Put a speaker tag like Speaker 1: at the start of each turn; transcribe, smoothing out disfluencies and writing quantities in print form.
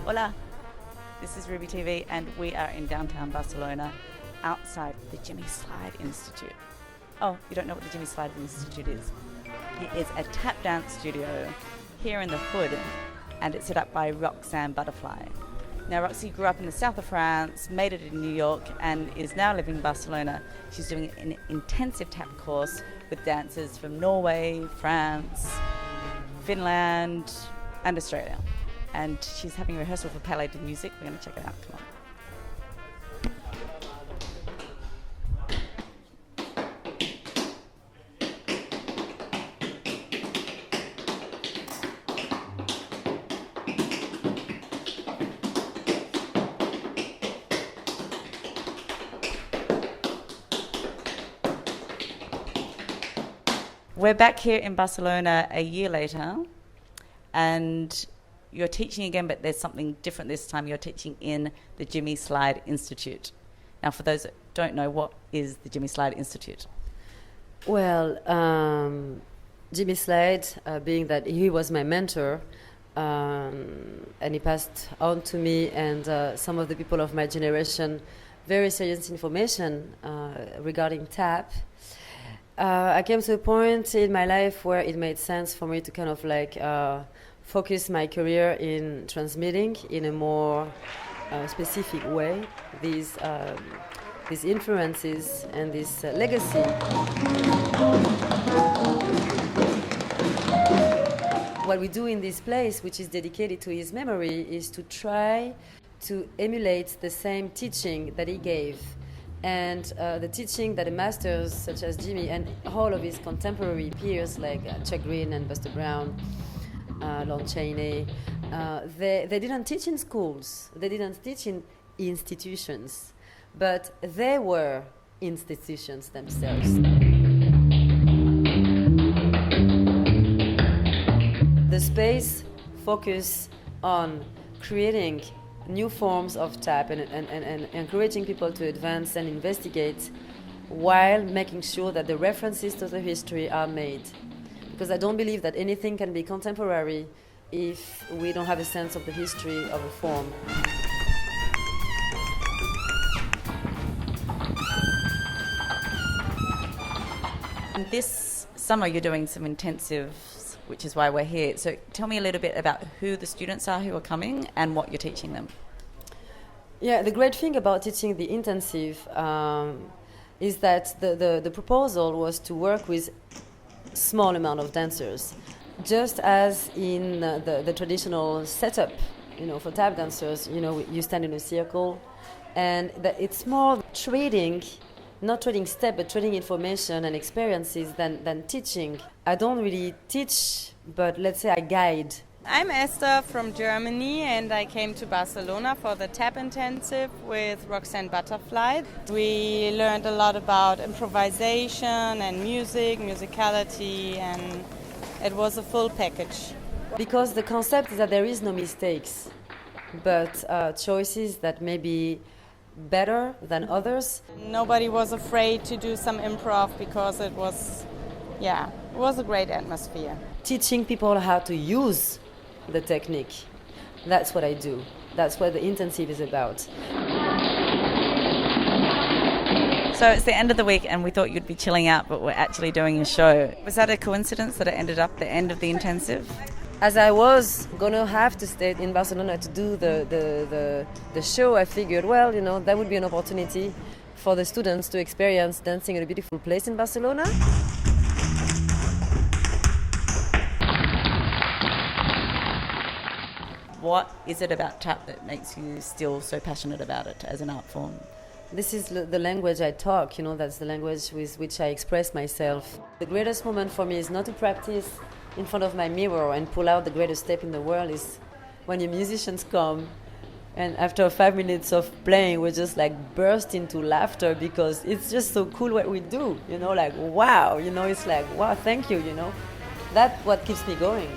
Speaker 1: Hola, this is Ruby TV and we are in downtown Barcelona outside the Jimmy Slyde Institute. Oh, you don't know what the Jimmy Slyde Institute is? It is a tap dance studio here in the hood and it's set up by Roxane Butterfly. Now Roxy grew up in the south of France, made it in New York and is now living in Barcelona. She's doing an intensive tap course with dancers from Norway, France, Finland and Australia. And she's having a rehearsal for Palais de Musique. We're going to check it out. Come on. We're back here in Barcelona a year later, and you're teaching again, but there's something different this time. You're teaching in the Jimmy Slyde Institute. Now, for those that don't know, what is the Jimmy Slyde Institute?
Speaker 2: Well, Jimmy Slyde, being that he was my mentor, and he passed on to me and some of the people of my generation very serious information regarding tap. I came to a point in my life where it made sense for me to kind of like focus my career in transmitting in a more specific way these influences and this legacy. What we do in this place, which is dedicated to his memory, is to try to emulate the same teaching that he gave. And the teaching that the masters such as Jimmy and all of his contemporary peers like Chuck Green and Buster Brown, Lon Chaney, they didn't teach in schools, they didn't teach in institutions, but they were institutions themselves. The space focus on creating new forms of tap and encouraging people to advance and investigate while making sure that the references to the history are made. Because I don't believe that anything can be contemporary if we don't have a sense of the history of a form.
Speaker 1: And this summer you're doing some intensives, which is why we're here. So tell me a little bit about who the students are who are coming and what you're teaching them.
Speaker 2: Yeah, the great thing about teaching the intensive is that the proposal was to work with small amount of dancers. Just as in the traditional setup, for tap dancers, you stand in a circle and it's more trading, not trading step, but trading information and experiences than teaching. I don't really teach, but let's say I guide.
Speaker 3: I'm Esther from Germany and I came to Barcelona for the tap intensive with Roxane Butterfly. We learned a lot about improvisation and music, musicality, and it was a full package.
Speaker 2: Because the concept is that there is no mistakes, but choices that may be better than others.
Speaker 3: Nobody was afraid to do some improv because it was a great atmosphere.
Speaker 2: Teaching people how to use the technique. That's what I do. That's what the intensive is about.
Speaker 1: So it's the end of the week and we thought you'd be chilling out, but we're actually doing a show. Was that a coincidence that it ended up the end of the intensive?
Speaker 2: As I was going to have to stay in Barcelona to do the show, I figured, that would be an opportunity for the students to experience dancing in a beautiful place in Barcelona.
Speaker 1: What is it about tap that makes you still so passionate about it as an art form?
Speaker 2: This is the language I talk, that's the language with which I express myself. The greatest moment for me is not to practice in front of my mirror and pull out the greatest step in the world, is when your musicians come and after 5 minutes of playing we just burst into laughter because it's just so cool what we do, wow, it's wow, thank you, that's what keeps me going.